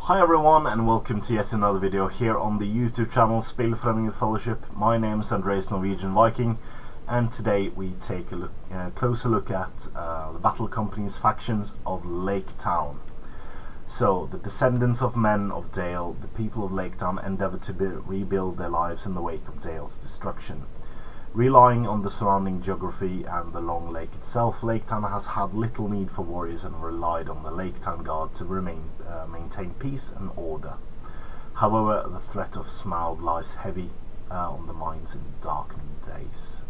Hi everyone and welcome to yet another video here on the YouTube channel Spelfrämjande Fellowship. My name is Andreas Norwegian Viking, and today we take a closer look at the battle company's factions of Laketown. So the descendants of men of Dale, the people of Laketown, endeavor to rebuild their lives in the wake of Dale's destruction. Relying on the surrounding geography and the long lake itself, Laketown has had little need for warriors and relied on the Laketown Guard to maintain peace and order. However, the threat of Smaug lies heavy on the minds in darkening days.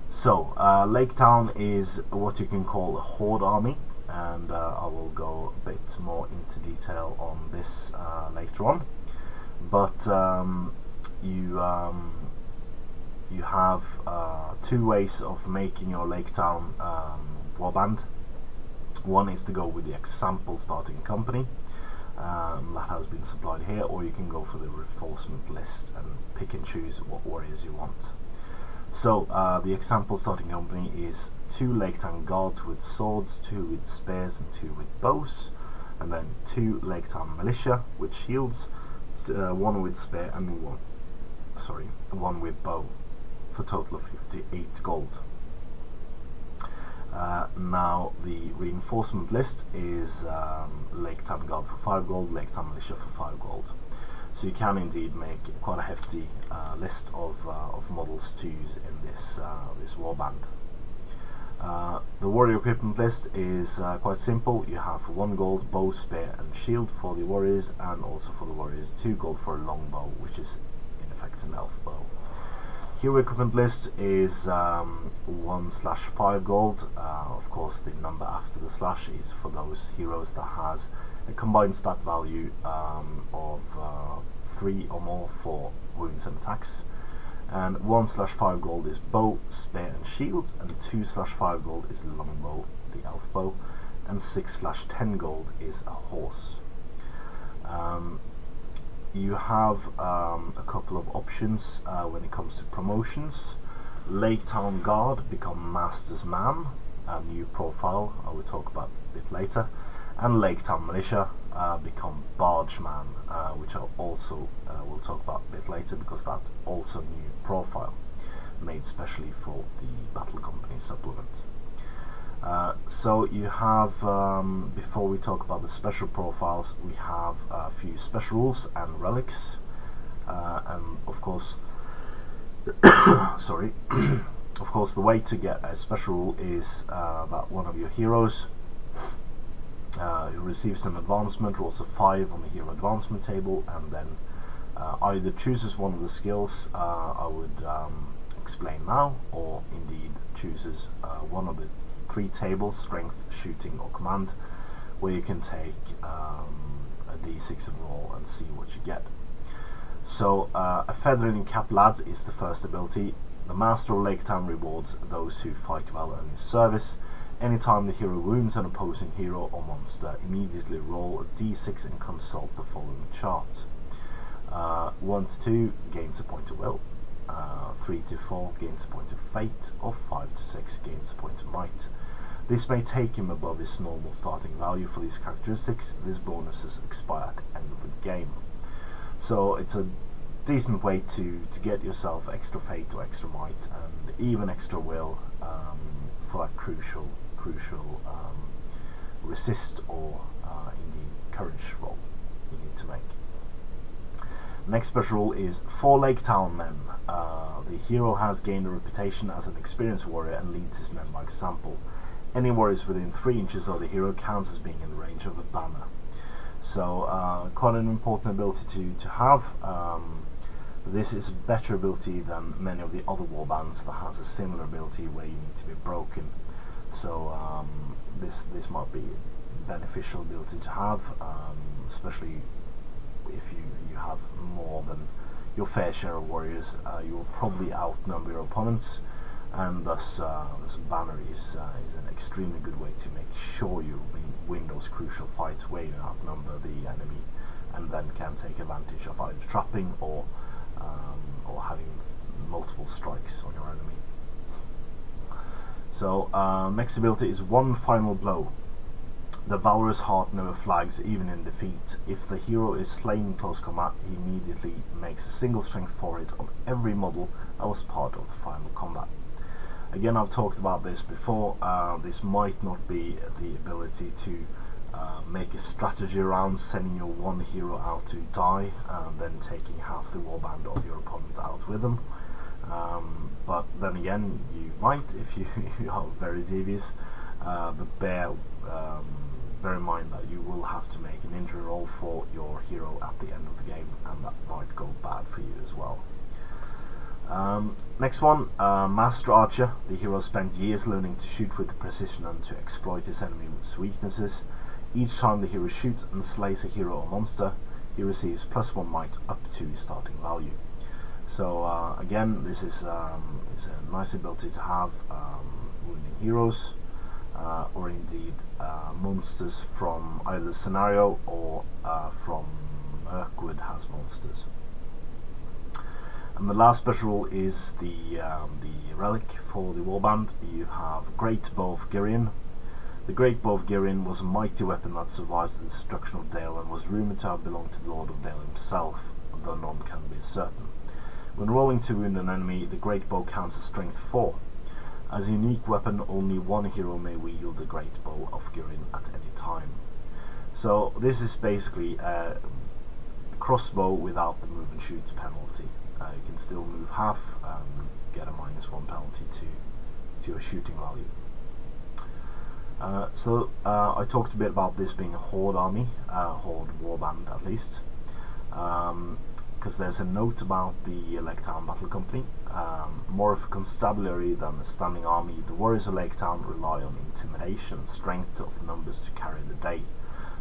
So, Laketown is what you can call a horde army, and I will go a bit more into detail on this later on. But you have two ways of making your Laketown warband. One is to go with the example starting company that has been supplied here, or you can go for the reinforcement list and pick and choose what warriors you want. So the example starting company is 2 Laketown guards with swords, 2 with spears and 2 with bows, and then 2 Laketown militia with shields, 1 with spear and 1 with bow, for a total of 58 gold. Now the reinforcement list is Laketown Guard for 5 gold, Laketown Militia for 5 gold. So you can indeed make quite a hefty list of models to use in this warband. The warrior equipment list is quite simple. You have 1 gold bow, spear and shield for the warriors, and also for the warriors 2 gold for a long bow, which is in effect an elf bow. Hero equipment list is 1/5 gold. Of course, the number after the slash is for those heroes that has a combined stat value of 3 or more for wounds and attacks. And 1/5 gold is bow, spear and shield, and 2/5 gold is longbow, the elf bow, and 6/10 gold is a horse. You have a couple of options when it comes to promotions. Laketown Guard become Master's Man, a new profile I will talk about a bit later, and Laketown Militia become Bargeman, which I also will talk about a bit later, because that's also a new profile made specially for the Battle Company supplement. So you have, before we talk about the special profiles, we have a few special rules and relics, and of course sorry of course the way to get a special rule is that one of your heroes who receives an advancement rolls a 5 on the hero advancement table, and then either chooses one of the skills I would explain now, or indeed chooses one of the 3 tables: strength, shooting or command, where you can take a d6 and roll and see what you get. So a feather in your cap lad is the first ability. The Master of Laketown rewards those who fight well in his service. Anytime the hero wounds an opposing hero or monster, immediately roll a d6 and consult the following chart. 1 to 2 gains a point of will, 3 to 4 gains a point of fate, or 5 to 6 gains a point of might. This may take him above his normal starting value for these characteristics. These bonuses expire at the end of the game. So it's a decent way to get yourself extra fate or extra might, and even extra will for that crucial resist or indeed courage roll you need to make. Next special rule is for Laketown men. The hero has gained a reputation as an experienced warrior and leads his men by example. Any warriors within 3 inches of the hero counts as being in range of a banner. So quite an important ability to have. This is a better ability than many of the other warbands that has a similar ability where you need to be broken. So this might be a beneficial ability to have, especially if you have more than your fair share of warriors. You will probably outnumber your opponents, and thus this banner is an extremely good way to make sure you win those crucial fights where you outnumber the enemy, and then can take advantage of either trapping or having multiple strikes on your enemy. So next ability is One Final Blow. The valorous heart never flags, even in defeat. If the hero is slain in close combat, he immediately makes a single strength 4 hit on every model that was part of the final combat. Again, I've talked about this before. This might not be the ability to make a strategy around sending your one hero out to die and then taking half the warband of your opponent out with them. But then again, you might if you are very devious. But bear in mind that you will have to make an injury roll for your hero at the end of the game, and that might go bad for you as well. Next one, Master Archer. The hero spent years learning to shoot with precision and to exploit his enemy's weaknesses. Each time the hero shoots and slays a hero or monster, he receives +1 might up to his starting value. So again, this is a nice ability to have, wounding heroes, or indeed monsters from either scenario or from Mirkwood has monsters. And the last special rule is the relic for the warband. You have Great Bow of Girion. The Great Bow of Girion was a mighty weapon that survived the destruction of Dale and was rumoured to have belonged to the Lord of Dale himself, though none can be certain. When rolling to wound an enemy, the Great Bow counts as strength 4. As a unique weapon, only one hero may wield the Great Bow of Girion at any time. So this is basically a crossbow without the move and shoot penalty. You can still move half and get a -1 penalty to your shooting value. I talked a bit about this being a Horde army, Horde warband at least, because there's a note about the Laketown Battle Company. More of a constabulary than a standing army, the warriors of Laketown rely on intimidation and strength of numbers to carry the day.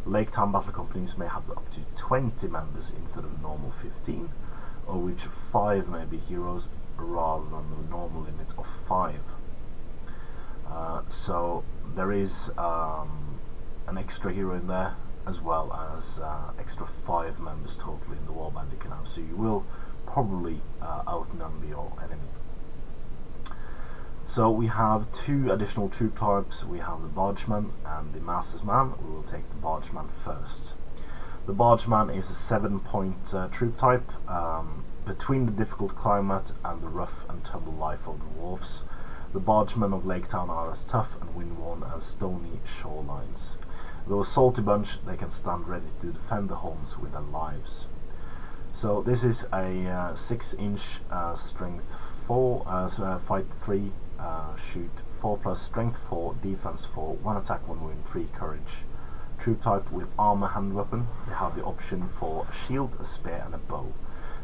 Laketown Battle Companies may have up to 20 members instead of normal 15, of which 5 may be heroes rather than the normal limit of 5. So there is an extra hero in there, as well as extra 5 members total in the warband you can have, so you will probably outnumber your enemy. So we have 2 additional troop types. We have the Bargeman and the Master's Man. We will take the Bargeman first. The Bargeman is a 7-point troop type, between the difficult climate and the rough and tumble life of the dwarves. The Bargemen of Laketown are as tough and windworn as stony shorelines. Though a salty bunch, they can stand ready to defend the homes with their lives. So this is a 6-inch strength 4, fight 3, shoot 4+, strength 4, defense 4, 1 attack, 1 wound, 3 courage. Troop type with armor hand weapon. You have the option for a shield, a spear and a bow.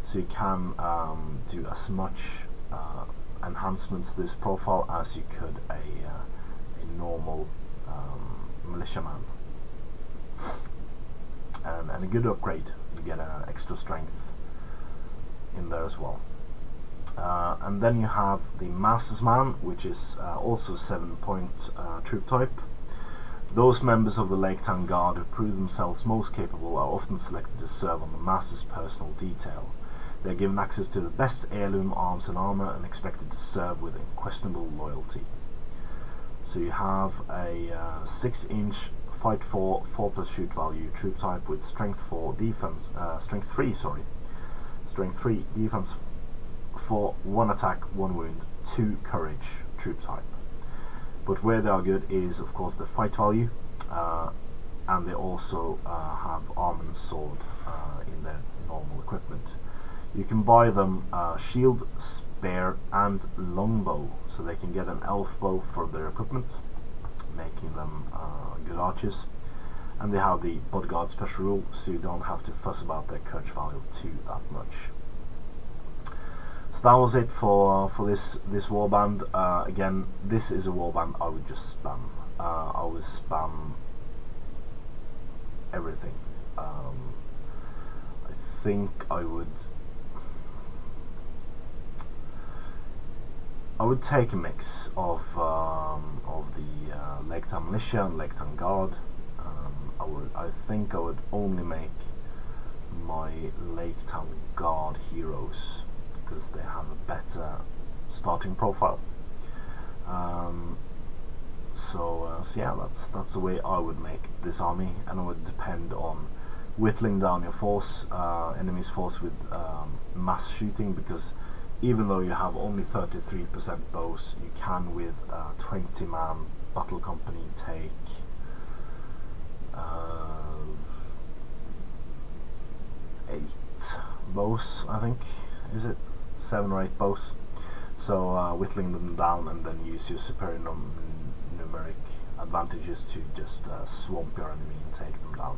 So you can do as much enhancements to this profile as you could a normal militiaman. And a good upgrade. You get an extra strength in there as well. And then you have the Master's Man, which is also 7-point troop type. Those members of the Laketown Guard who prove themselves most capable are often selected to serve on the Master's personal detail. They are given access to the best heirloom arms and armor and expected to serve with unquestionable loyalty. So you have a 6-inch fight 4, 4+ shoot value troop type with strength 4, defense, strength 3, defense 4, 1 attack, 1 wound, 2 courage troop type. But where they are good is of course the fight value, and they also have arm and sword in their normal equipment. You can buy them shield, spear and longbow, so they can get an elf bow for their equipment, making them good archers. And they have the bodyguard special rule, so you don't have to fuss about their courage value too that much. So that was it for this warband. Again, this is a warband I would just spam. I would spam everything. I think I would take a mix of the Laketown Militia and Laketown Guard. I think I would only make my Laketown Guard heroes because they have a better starting profile. So yeah, that's the way I would make this army, and it would depend on whittling down your force, enemy's force with mass shooting, because even though you have only 33% bows, you can with 20-man battle company take 8 bows, I think. Is it 7 or 8 bows? So whittling them down and then use your superior numeric advantages to just swamp your enemy and take them down.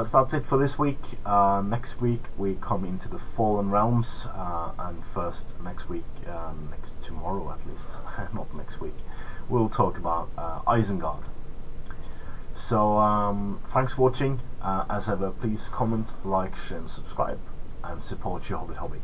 So that's it for this week. Next week we come into the Fallen Realms, and first tomorrow at least, not next week, we'll talk about Isengard. So thanks for watching. As ever, please comment, like, share and subscribe, and support your Hobbit hobby.